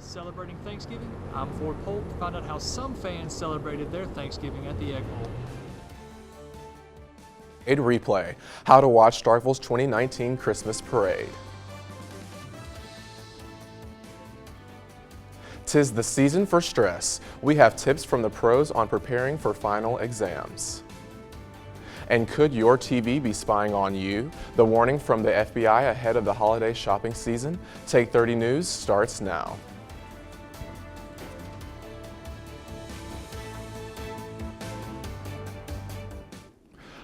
Celebrating Thanksgiving? I'm Ford Polk to find out how some fans celebrated their Thanksgiving at the Egg Bowl. A replay, how to watch Starkville's 2019 Christmas Parade. 'Tis the season for stress. We have tips from the pros on preparing for final exams. And could your TV be spying on you? The warning from the FBI ahead of the holiday shopping season. Take 30 News starts now.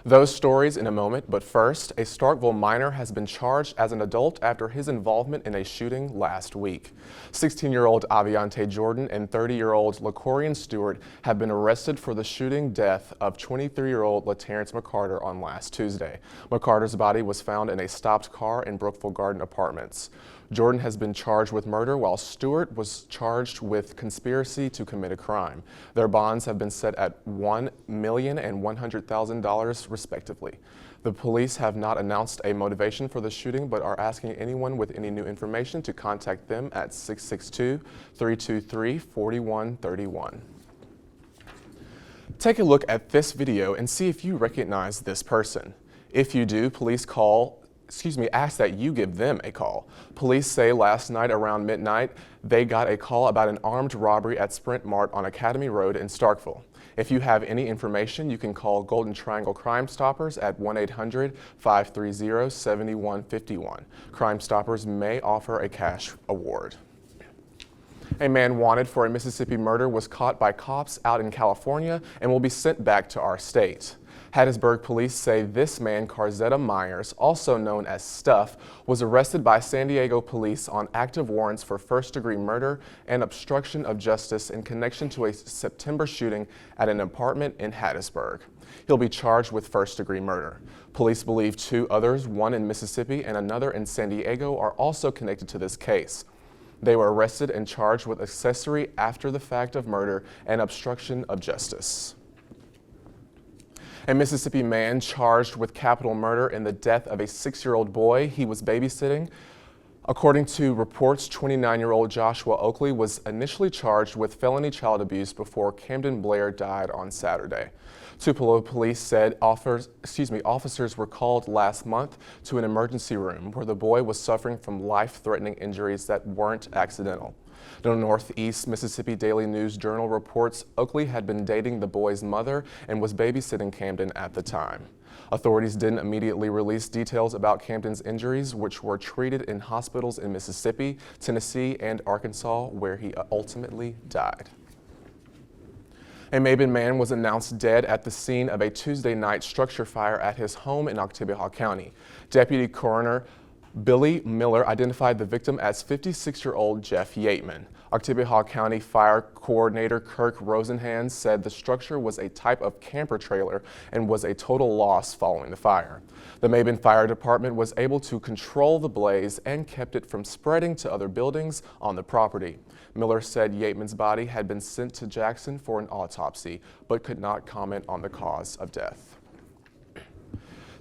Those stories in a moment, but first, a Starkville minor has been charged as an adult after his involvement in a shooting last week. 16-year-old Aviante Jordan and 30-year-old LaCorian Stewart have been arrested for the shooting death of 23-year-old LaTerrence McCarter on last Tuesday. McCarter's body was found in a stopped car in Brookville Garden Apartments. Jordan has been charged with murder while Stewart was charged with conspiracy to commit a crime. Their bonds have been set at $1 million and $100,000 respectively. The police have not announced a motivation for the shooting but are asking anyone with any new information to contact them at 662-323-4131. Take a look at this video and see if you recognize this person. If you do, ask that you give them a call. Police say last night around midnight, they got a call about an armed robbery at Sprint Mart on Academy Road in Starkville. If you have any information, you can call Golden Triangle Crime Stoppers at 1-800-530-7151. Crime Stoppers may offer a cash award. A man wanted for a Mississippi murder was caught by cops out in California and will be sent back to our state. Hattiesburg police say this man, Carzetta Myers, also known as Stuff, was arrested by San Diego police on active warrants for first-degree murder and obstruction of justice in connection to a September shooting at an apartment in Hattiesburg. He'll be charged with first-degree murder. Police believe two others, one in Mississippi and another in San Diego, are also connected to this case. They were arrested and charged with accessory after the fact of murder and obstruction of justice. A Mississippi man charged with capital murder in the death of a 6-year-old boy he was babysitting. According to reports, 29-year-old Joshua Oakley was initially charged with felony child abuse before Camden Blair died on Saturday. Tupelo police said officers were called last month to an emergency room where the boy was suffering from life-threatening injuries that weren't accidental. The Northeast Mississippi Daily News Journal reports Oakley had been dating the boy's mother and was babysitting Camden at the time. Authorities didn't immediately release details about Camden's injuries, which were treated in hospitals in Mississippi, Tennessee, and Arkansas, where he ultimately died. A Mabin man was announced dead at the scene of a Tuesday night structure fire at his home in Oktibbeha County. Deputy Coroner Billy Miller identified the victim as 56-year-old Jeff Yateman. Oktibbeha County Fire Coordinator Kirk Rosenhans said the structure was a type of camper trailer and was a total loss following the fire. The Mabin Fire Department was able to control the blaze and kept it from spreading to other buildings on the property. Miller said Yateman's body had been sent to Jackson for an autopsy, but could not comment on the cause of death.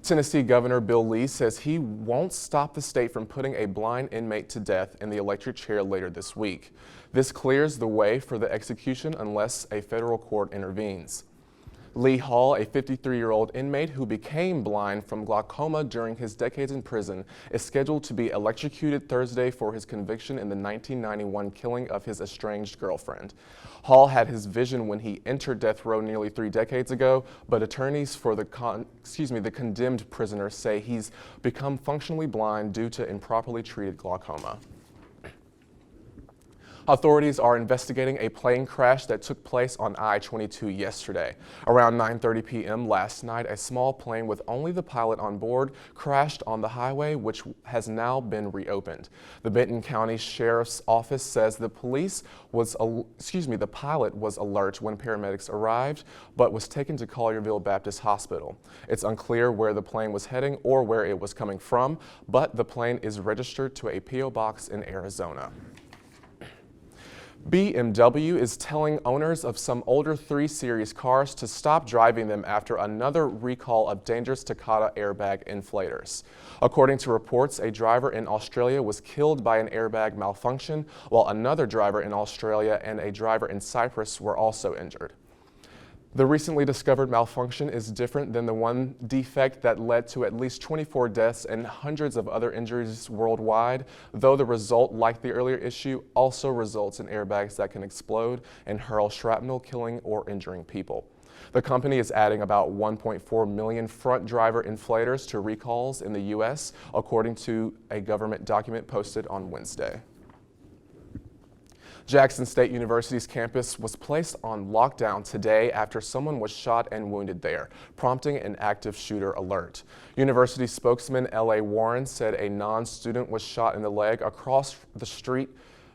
Tennessee Governor Bill Lee says he won't stop the state from putting a blind inmate to death in the electric chair later this week. This clears the way for the execution unless a federal court intervenes. Lee Hall, a 53-year-old inmate who became blind from glaucoma during his decades in prison, is scheduled to be electrocuted Thursday for his conviction in the 1991 killing of his estranged girlfriend. Hall had his vision when he entered death row nearly 3 decades ago, but attorneys for the condemned prisoner say he's become functionally blind due to improperly treated glaucoma. Authorities are investigating a plane crash that took place on I-22 yesterday. Around 9:30 p.m. last night, a small plane with only the pilot on board crashed on the highway, which has now been reopened. The Benton County Sheriff's Office says the pilot was alert when paramedics arrived, but was taken to Collierville Baptist Hospital. It's unclear where the plane was heading or where it was coming from, but the plane is registered to a P.O. box in Arizona. BMW is telling owners of some older 3 Series cars to stop driving them after another recall of dangerous Takata airbag inflators. According to reports, a driver in Australia was killed by an airbag malfunction, while another driver in Australia and a driver in Cyprus were also injured. The recently discovered malfunction is different than the one defect that led to at least 24 deaths and hundreds of other injuries worldwide, though the result, like the earlier issue, also results in airbags that can explode and hurl shrapnel, killing or injuring people. The company is adding about 1.4 million front driver inflators to recalls in the U.S., according to a government document posted on Wednesday. Jackson State University's campus was placed on lockdown today after someone was shot and wounded there, prompting an active shooter alert. University spokesman L.A. Warren said a non-student was shot in the leg across the street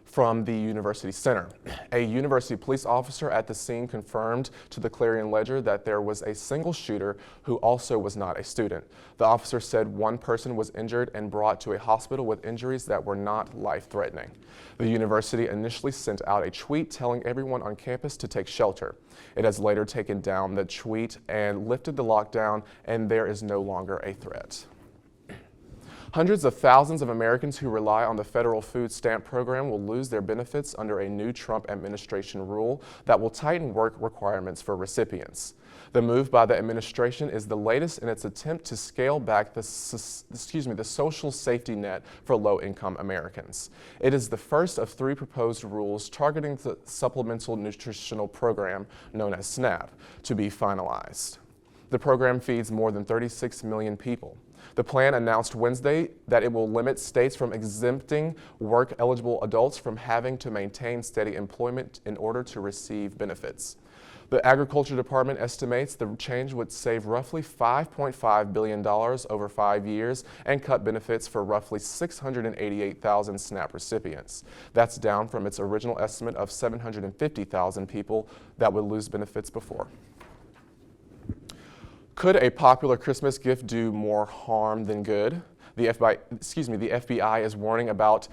from the University Center. A university police officer at the scene confirmed to the Clarion Ledger that there was a single shooter who also was not a student. The officer said one person was injured and brought to a hospital with injuries that were not life-threatening. The university initially sent out a tweet telling everyone on campus to take shelter. It has later taken down the tweet and lifted the lockdown, and there is no longer a threat. Hundreds of thousands of Americans who rely on the federal food stamp program will lose their benefits under a new Trump administration rule that will tighten work requirements for recipients. The move by the administration is the latest in its attempt to scale back the social safety net for low-income Americans. It is the first of 3 proposed rules targeting the Supplemental Nutritional Program, known as SNAP, to be finalized. The program feeds more than 36 million people. The plan announced Wednesday that it will limit states from exempting work-eligible adults from having to maintain steady employment in order to receive benefits. The Agriculture Department estimates the change would save roughly $5.5 billion over 5 years and cut benefits for roughly 688,000 SNAP recipients. That's down from its original estimate of 750,000 people that would lose benefits before. Could a popular Christmas gift do more harm than good? The FBI is warning about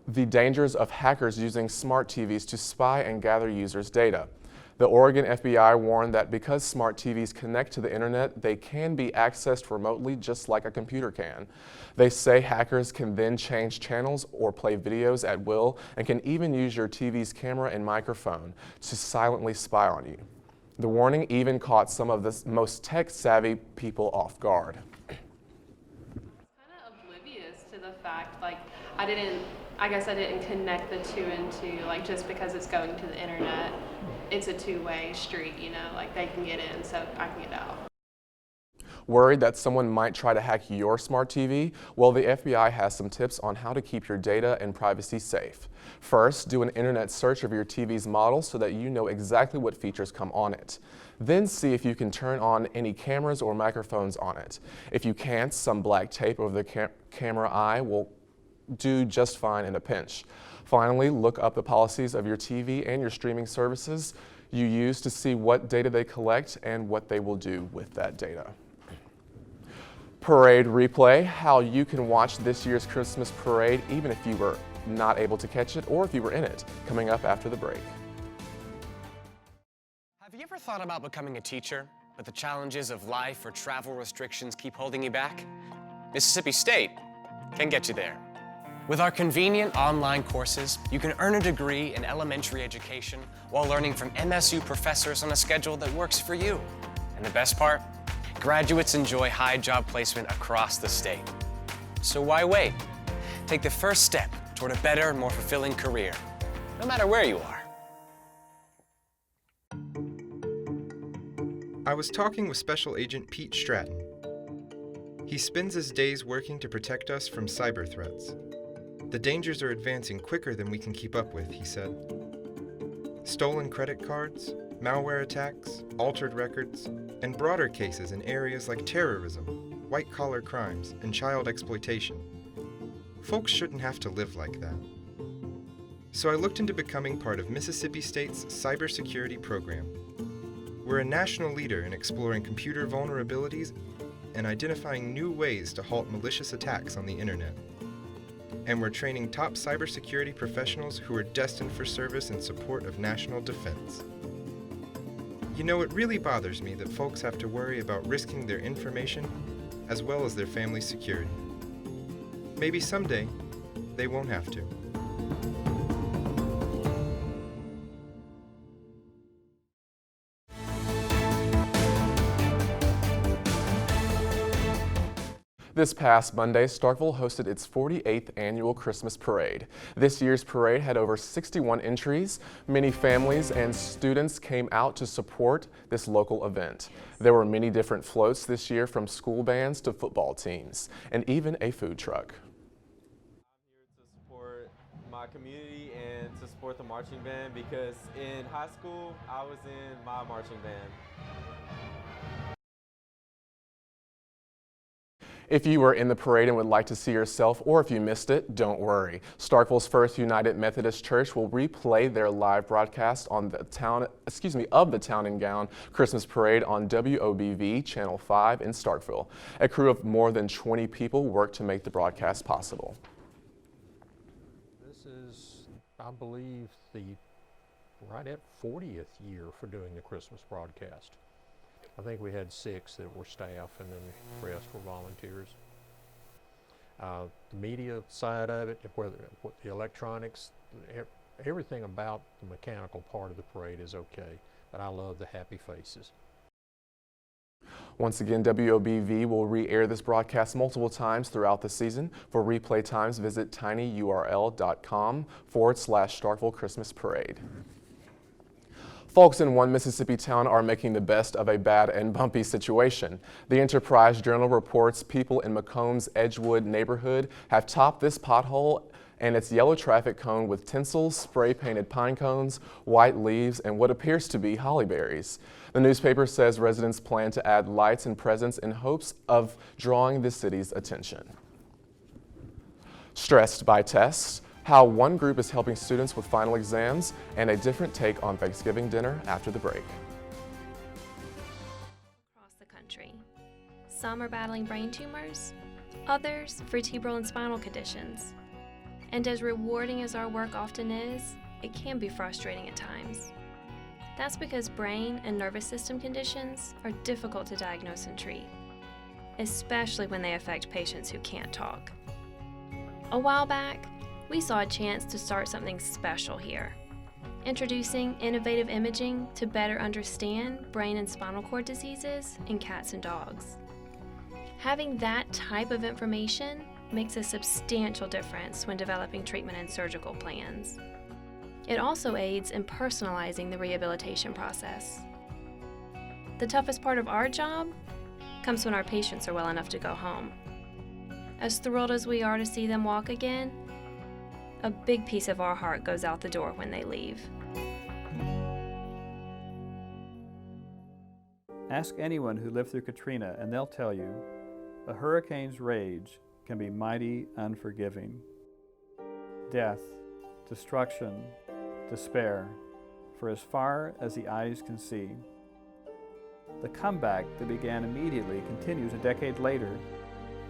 the dangers of hackers using smart TVs to spy and gather users' data. The Oregon FBI warned that because smart TVs connect to the internet, they can be accessed remotely just like a computer can. They say hackers can then change channels or play videos at will and can even use your TV's camera and microphone to silently spy on you. The warning even caught some of the most tech-savvy people off guard. Kind of oblivious to the fact, like, I guess I didn't connect the 2 and 2, like, just because it's going to the internet, it's a two-way street, you know, like they can get in so I can get out. Worried that someone might try to hack your smart TV? Well, the FBI has some tips on how to keep your data and privacy safe. First, do an internet search of your TV's model so that you know exactly what features come on it. Then see if you can turn on any cameras or microphones on it. If you can't, some black tape over the camera eye will do just fine in a pinch. Finally, look up the policies of your TV and your streaming services you use to see what data they collect and what they will do with that data. Parade replay, how you can watch this year's Christmas parade even if you were not able to catch it or if you were in it, coming up after the break. Have you ever thought about becoming a teacher, but the challenges of life or travel restrictions keep holding you back? Mississippi State can get you there. With our convenient online courses, you can earn a degree in elementary education while learning from MSU professors on a schedule that works for you. And the best part? Graduates enjoy high job placement across the state. So why wait? Take the first step toward a better, more fulfilling career, no matter where you are. I was talking with Special Agent Pete Stratton. He spends his days working to protect us from cyber threats. The dangers are advancing quicker than we can keep up with, he said. Stolen credit cards, malware attacks, altered records, and broader cases in areas like terrorism, white-collar crimes, and child exploitation. Folks shouldn't have to live like that. So I looked into becoming part of Mississippi State's cybersecurity program. We're a national leader in exploring computer vulnerabilities and identifying new ways to halt malicious attacks on the internet. and we're training top cybersecurity professionals who are destined for service in support of national defense. You know, it really bothers me that folks have to worry about risking their information as well as their family's security. Maybe someday, they won't have to. This past Monday, Starkville hosted its 48th annual Christmas parade. This year's parade had over 61 entries. Many families and students came out to support this local event. There were many different floats this year, from school bands to football teams, and even a food truck. I'm here to support my community and to support the marching band because in high school, I was in my marching band. If you were in the parade and would like to see yourself, or if you missed it, don't worry. Starkville's First United Methodist Church will replay their live broadcast on the of the Town and Gown Christmas Parade on WOBV Channel 5 in Starkville. A crew of more than 20 people worked to make the broadcast possible. This is, I believe, the right at 40th year for doing the Christmas broadcast. I think we had 6 that were staff, and then the rest were volunteers. The media side of it, the electronics, everything about the mechanical part of the parade is okay, but I love the happy faces. Once again, WOBV will re-air this broadcast multiple times throughout the season. For replay times, visit tinyurl.com/Starkville Christmas Parade. Folks in one Mississippi town are making the best of a bad and bumpy situation. The Enterprise Journal reports people in Macomb's Edgewood neighborhood have topped this pothole and its yellow traffic cone with tinsel, spray-painted pine cones, white leaves, and what appears to be holly berries. The newspaper says residents plan to add lights and presents in hopes of drawing the city's attention. Stressed by tests, how one group is helping students with final exams, and a different take on Thanksgiving dinner after the break. Across the country. Some are battling brain tumors, others vertebral and spinal conditions. And as rewarding as our work often is, it can be frustrating at times. That's because brain and nervous system conditions are difficult to diagnose and treat, especially when they affect patients who can't talk. A while back, we saw a chance to start something special here, introducing innovative imaging to better understand brain and spinal cord diseases in cats and dogs. Having that type of information makes a substantial difference when developing treatment and surgical plans. It also aids in personalizing the rehabilitation process. The toughest part of our job comes when our patients are well enough to go home. As thrilled as we are to see them walk again, a big piece of our heart goes out the door when they leave. Ask anyone who lived through Katrina and they'll tell you, a hurricane's rage can be mighty unforgiving. Death, destruction, despair, for as far as the eyes can see. The comeback that began immediately continues a decade later,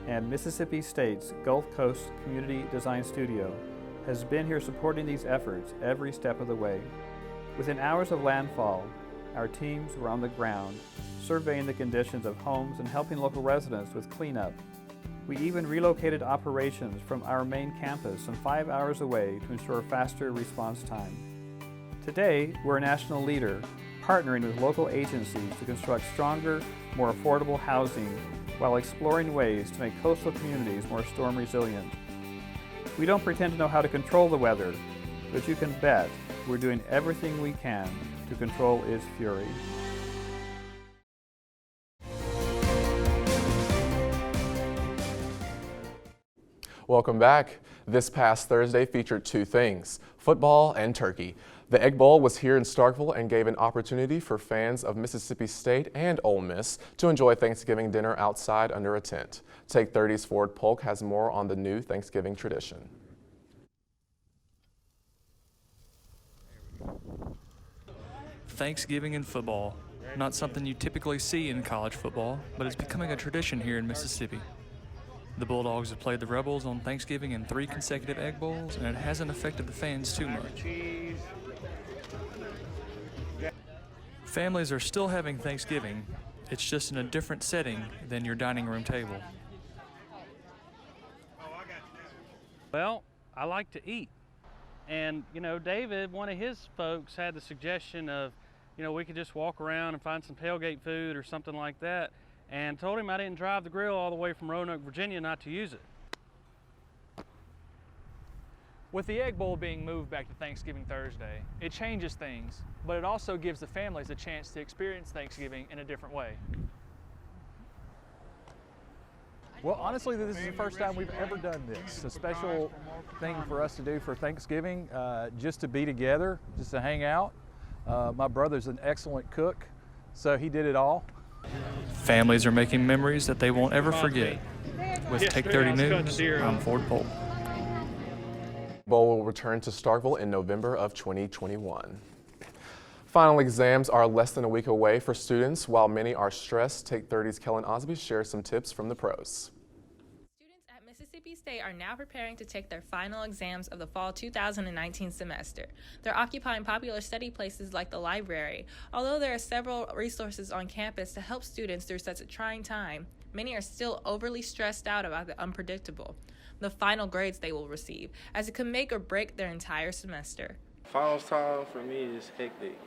and Mississippi State's Gulf Coast Community Design Studio has been here supporting these efforts every step of the way. Within hours of landfall, our teams were on the ground, surveying the conditions of homes and helping local residents with cleanup. We even relocated operations from our main campus some 5 hours away to ensure faster response time. Today, we're a national leader, partnering with local agencies to construct stronger, more affordable housing while exploring ways to make coastal communities more storm resilient. We don't pretend to know how to control the weather, but you can bet we're doing everything we can to control its fury. Welcome back. This past Thursday featured 2 things, football and turkey. The Egg Bowl was here in Starkville and gave an opportunity for fans of Mississippi State and Ole Miss to enjoy Thanksgiving dinner outside under a tent. Take 30's Ford Polk has more on the new Thanksgiving tradition. Thanksgiving and football. Not something you typically see in college football, but it's becoming a tradition here in Mississippi. The Bulldogs have played the Rebels on Thanksgiving in 3 consecutive Egg Bowls, and it hasn't affected the fans too much. Families are still having Thanksgiving. It's just in a different setting than your dining room table. Well, I like to eat. And, David, one of his folks had the suggestion of, we could just walk around and find some tailgate food or something like that, and told him I didn't drive the grill all the way from Roanoke, Virginia not to use it. With the Egg Bowl being moved back to Thanksgiving Thursday, it changes things, but it also gives the families a chance to experience Thanksgiving in a different way. Well, honestly, this is the first time we've ever done this. It's a special thing for us to do for Thanksgiving, just to be together, just to hang out. My brother's an excellent cook, so he did it all. Families are making memories that they won't ever forget. With Take 30 News, I'm Ford Polk. Bowl will return to Starkville in November of 2021. Final exams are less than a week away for students. While many are stressed, Take 30's Kellen Osby shares some tips from the pros. Students at Mississippi State are now preparing to take their final exams of the fall 2019 semester. They're occupying popular study places like the library. Although there are several resources on campus to help students through such a trying time, many are still overly stressed out about the unpredictable, the final grades they will receive, as it could make or break their entire semester. Finals time for me is hectic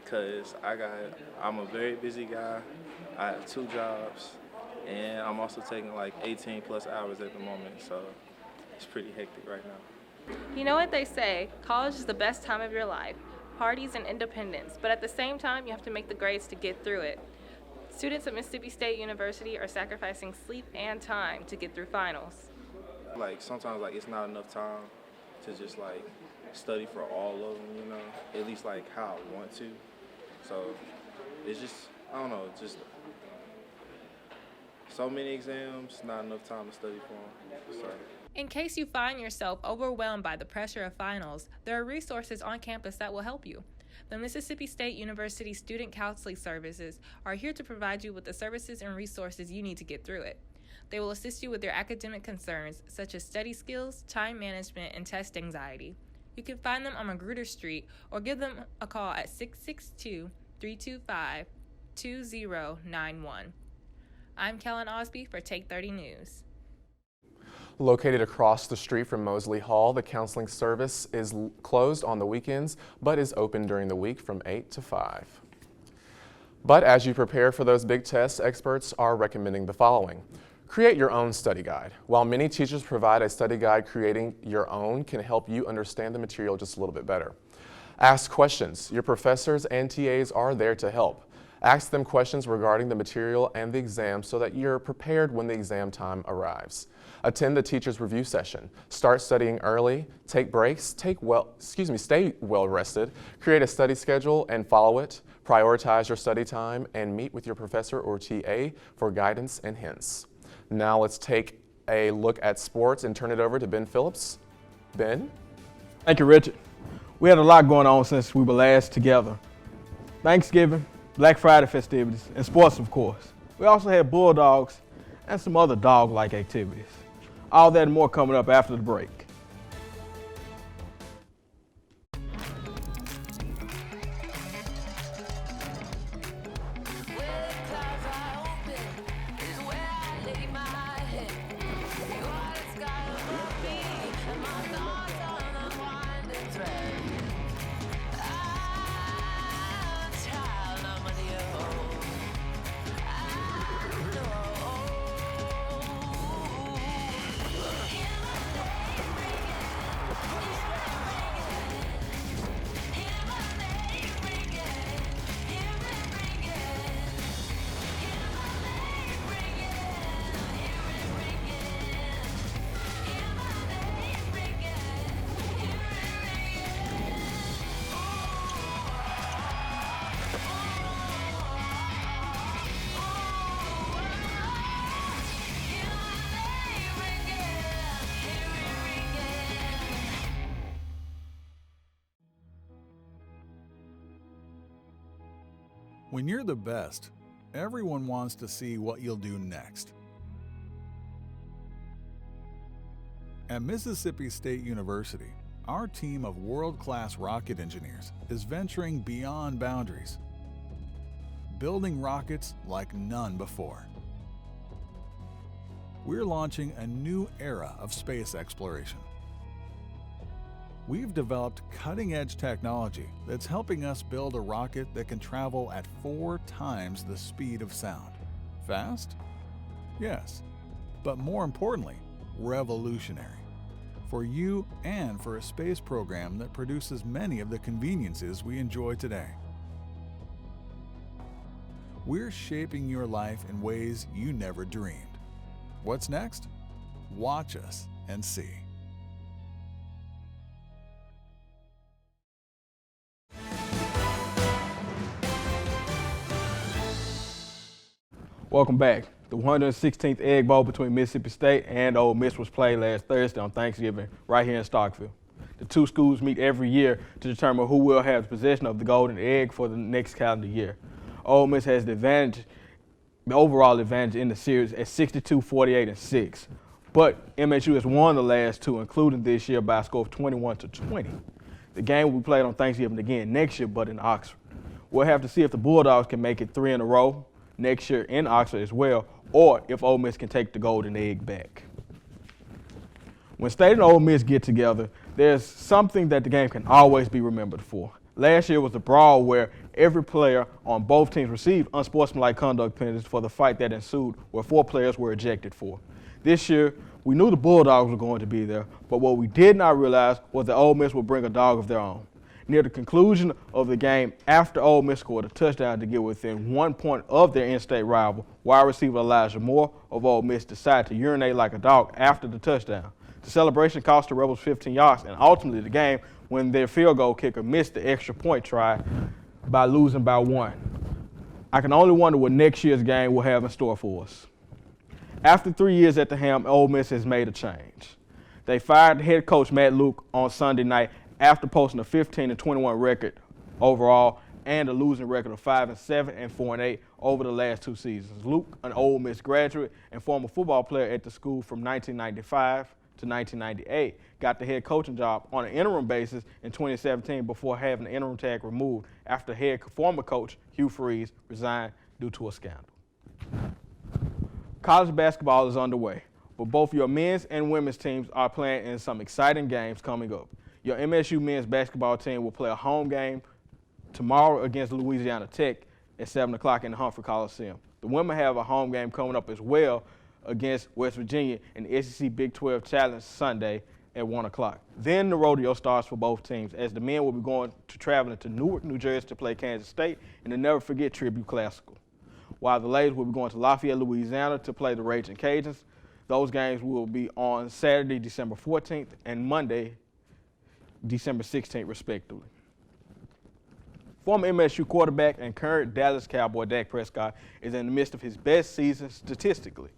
because I'm a very busy guy. I have 2 jobs, and I'm also taking like 18 plus hours at the moment, so it's pretty hectic right now. You know what they say, college is the best time of your life, parties and independence, but at the same time you have to make the grades to get through it. Students at Mississippi State University are sacrificing sleep and time to get through finals. Like sometimes it's not enough time to just study for all of them, at least how I want to. So it's just, I don't know, just so many exams, not enough time to study for them. So. In case you find yourself overwhelmed by the pressure of finals, there are resources on campus that will help you. The Mississippi State University Student Counseling Services are here to provide you with the services and resources you need to get through it. They will assist you with your academic concerns, such as study skills, time management, and test anxiety. You can find them on Magruder Street or give them a call at 662-325-2091. I'm Kellen Osby for Take 30 News. Located across the street from Mosley Hall, the counseling service is closed on the weekends, but is open during the week from 8 to 5. But as you prepare for those big tests, experts are recommending the following. Create your own study guide. While many teachers provide a study guide, creating your own can help you understand the material just a little bit better. Ask questions. Your professors and TAs are there to help. Ask them questions regarding the material and the exam so that you're prepared when the exam time arrives. Attend the teacher's review session. Start studying early, take breaks, stay well rested, create a study schedule and follow it. Prioritize your study time and meet with your professor or TA for guidance and hints. Now let's take a look at sports and turn it over to Ben Phillips. Ben? Thank you, Richard. We had a lot going on since we were last together. Thanksgiving, Black Friday festivities, and sports, of course. We also had Bulldogs and some other dog-like activities. All that and more coming up after the break. When you're the best, everyone wants to see what you'll do next. At Mississippi State University, our team of world-class rocket engineers is venturing beyond boundaries, building rockets like none before. We're launching a new era of space exploration. We've developed cutting-edge technology that's helping us build a rocket that can travel at 4 times the speed of sound. Fast? Yes, but more importantly, revolutionary. For you and for a space program that produces many of the conveniences we enjoy today. We're shaping your life in ways you never dreamed. What's next? Watch us and see. Welcome back. The 116th Egg Bowl between Mississippi State and Ole Miss was played last Thursday on Thanksgiving right here in Starkville. The two schools meet every year to determine who will have possession of the golden egg for the next calendar year. Ole Miss has the overall advantage in the series at 62, 48, and 6. But MSU has won the last two, including this year by a score of 21-20. The game will be played on Thanksgiving again next year, but in Oxford. We'll have to see if the Bulldogs can make it 3 in a row next year in Oxford as well, or if Ole Miss can take the golden egg back. When State and Ole Miss get together, there's something that the game can always be remembered for. Last year was a brawl where every player on both teams received unsportsmanlike conduct penalties for the fight that ensued, where 4 players were ejected for. This year, we knew the Bulldogs were going to be there, but what we did not realize was that Ole Miss would bring a dog of their own. Near the conclusion of the game, after Ole Miss scored a touchdown to get within 1 point of their in-state rival, wide receiver Elijah Moore of Ole Miss decided to urinate like a dog after the touchdown. The celebration cost the Rebels 15 yards and ultimately the game when their field goal kicker missed the extra point try by losing by 1. I can only wonder what next year's game will have in store for us. After 3 years at the helm, Ole Miss has made a change. They fired head coach Matt Luke on Sunday night after posting a 15-21 record overall and a losing record of 5-7 and 4-8 over the last 2 seasons. Luke, an Ole Miss graduate and former football player at the school from 1995 to 1998, got the head coaching job on an interim basis in 2017 before having the interim tag removed after former coach Hugh Freeze resigned due to a scandal. College basketball is underway, but both your men's and women's teams are playing in some exciting games coming up. Your MSU men's basketball team will play a home game tomorrow against Louisiana Tech at 7 o'clock in the Humphrey Coliseum. The women have a home game coming up as well against West Virginia in the SEC Big 12 Challenge Sunday at 1 o'clock. Then the rodeo starts for both teams as the men will be traveling to Newark, New Jersey to play Kansas State in the Never Forget Tribute Classical, while the ladies will be going to Lafayette, Louisiana to play the Raging Cajuns. Those games will be on Saturday, December 14th and Monday, December 16th, respectively. Former MSU quarterback and current Dallas Cowboy Dak Prescott is in the midst of his best season statistically.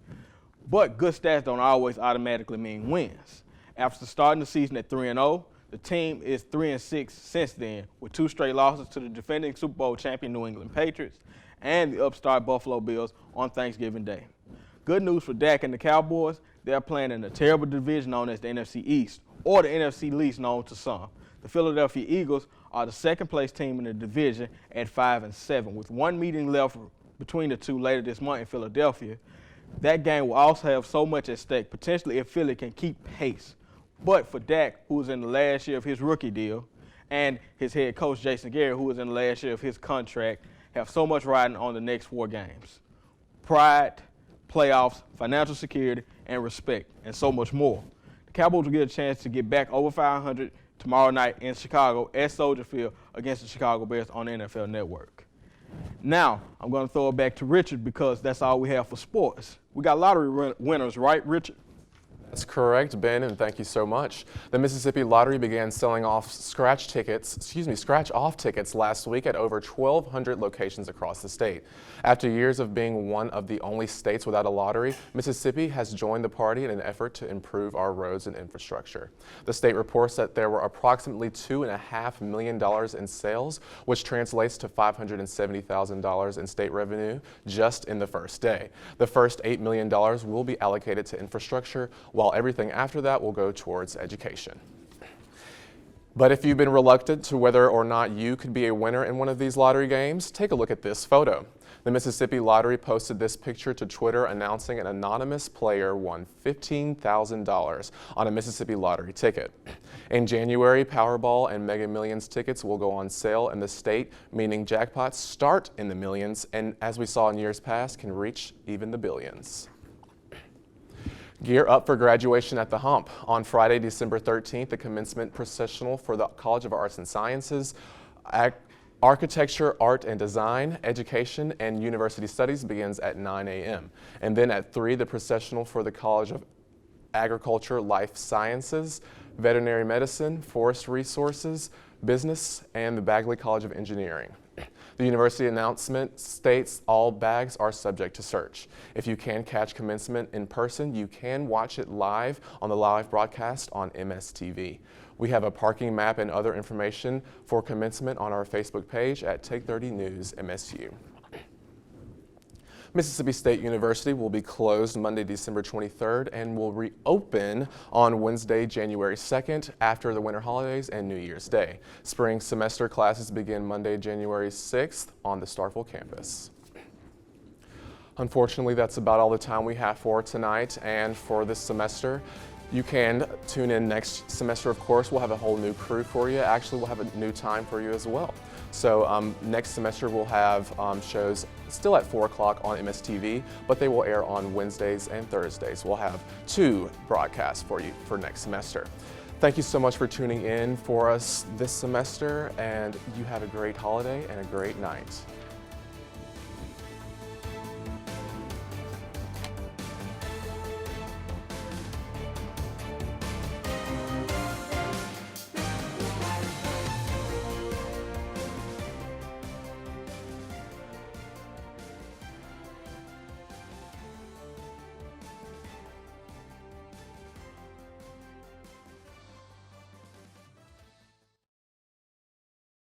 But good stats don't always automatically mean wins. After starting the season at 3-0, the team is 3-6 since then, with 2 straight losses to the defending Super Bowl champion New England Patriots and the upstart Buffalo Bills on Thanksgiving Day. Good news for Dak and the Cowboys, they're playing in a terrible division known as the NFC East, or the NFC least known to some. The Philadelphia Eagles are the second-place team in the division at 5-7, with 1 meeting left between the two later this month in Philadelphia. That game will also have so much at stake, potentially if Philly can keep pace. But for Dak, who is in the last year of his rookie deal, and his head coach Jason Garrett, who is in the last year of his contract, have so much riding on the next 4 games. Pride, playoffs, financial security, and respect, and so much more. The Cowboys will get a chance to get back over 500 tomorrow night in Chicago at Soldier Field against the Chicago Bears on the NFL Network. Now, I'm going to throw it back to Richard because that's all we have for sports. We got lottery winners, right, Richard? That's correct, Ben, and thank you so much. The Mississippi Lottery began selling off scratch-off tickets last week at over 1,200 locations across the state. After years of being one of the only states without a lottery, Mississippi has joined the party in an effort to improve our roads and infrastructure. The state reports that there were approximately $2.5 million in sales, which translates to $570,000 in state revenue just in the first day. The first $8 million will be allocated to infrastructure, while while everything after that will go towards education. But if you've been reluctant to whether or not you could be a winner in one of these lottery games, take a look at this photo. The Mississippi Lottery posted this picture to Twitter announcing an anonymous player won $15,000 on a Mississippi Lottery ticket. In January, Powerball and Mega Millions tickets will go on sale in the state, meaning jackpots start in the millions and, as we saw in years past, can reach even the billions. Gear up for graduation at the Hump. On Friday, December 13th, the commencement processional for the College of Arts and Sciences, Architecture, Art and Design, Education, and University Studies begins at 9 a.m. And then at 3, the processional for the College of Agriculture, Life Sciences, Veterinary Medicine, Forest Resources, Business, and the Bagley College of Engineering. The university announcement states all bags are subject to search. If you can catch commencement in person, you can watch it live on the live broadcast on MSTV. We have a parking map and other information for commencement on our Facebook page at Take 30 News MSU. Mississippi State University will be closed Monday, December 23rd and will reopen on Wednesday, January 2nd after the winter holidays and New Year's Day. Spring semester classes begin Monday, January 6th on the Starkville campus. Unfortunately, that's about all the time we have for tonight and for this semester. You can tune in next semester, of course. We'll have a whole new crew for you. Actually, we'll have a new time for you as well. So next semester we'll have shows still at 4 o'clock on MSTV, but they will air on Wednesdays and Thursdays. We'll have 2 broadcasts for you for next semester. Thank you so much for tuning in for us this semester, and you have a great holiday and a great night.